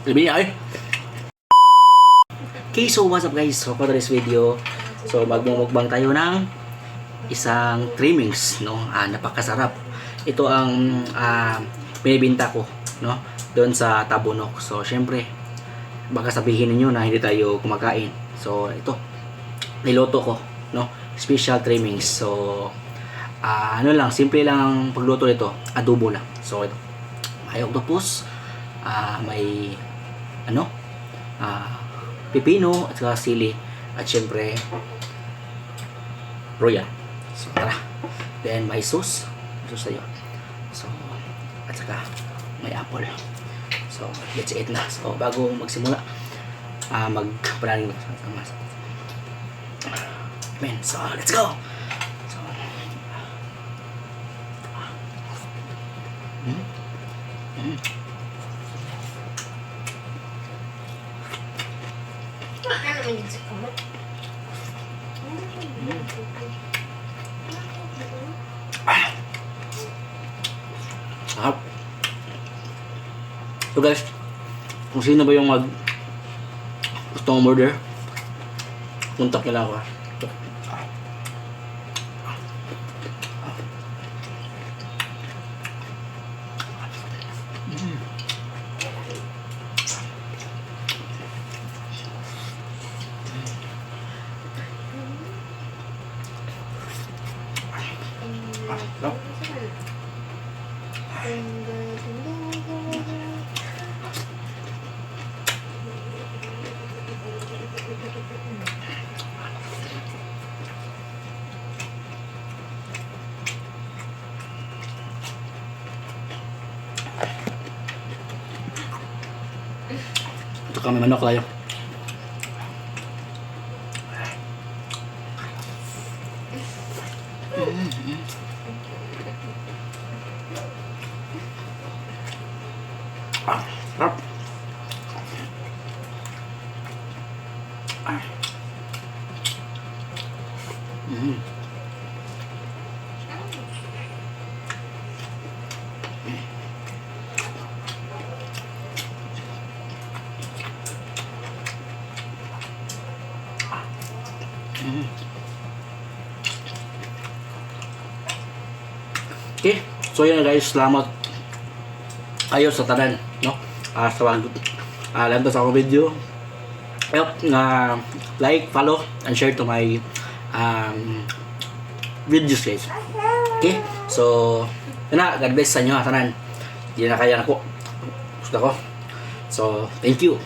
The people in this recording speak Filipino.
Sabi niya, ay. Okay, so what's up guys? So for this video, so magmumukbang tayo ng isang trimmings, no? Napakasarap. Ito ang binibenta ko, no? Doon sa Tabunok. So syempre, baka sabihin niyo na hindi tayo kumakain. So ito, niloto ko, no? Special trimmings. So ano lang, simple lang ang pagluto nito, adobo lang. So ito, may octopus, may ano, pipino at saka sili at syempre royal. So tara, then may sauce sa'yo. So at saka may apple. So let's eat na. So bago magsimula, magpanaling sama. Amen. So let's go. So Ano naman yun sa kamot? Sarap. So guys, kung sino ba yung gusto mong order, contact nila ako. No? Ito kami manok tayo. Sarap. Okay, so yun guys, salamat kayo sa tanan, no? Sa lantas ako video. Help na like, follow, and share to my videos guys. Okay, so yun na, God bless sa inyo ha, tanan. Hindi na kaya ako. Gusto ko. So, thank you.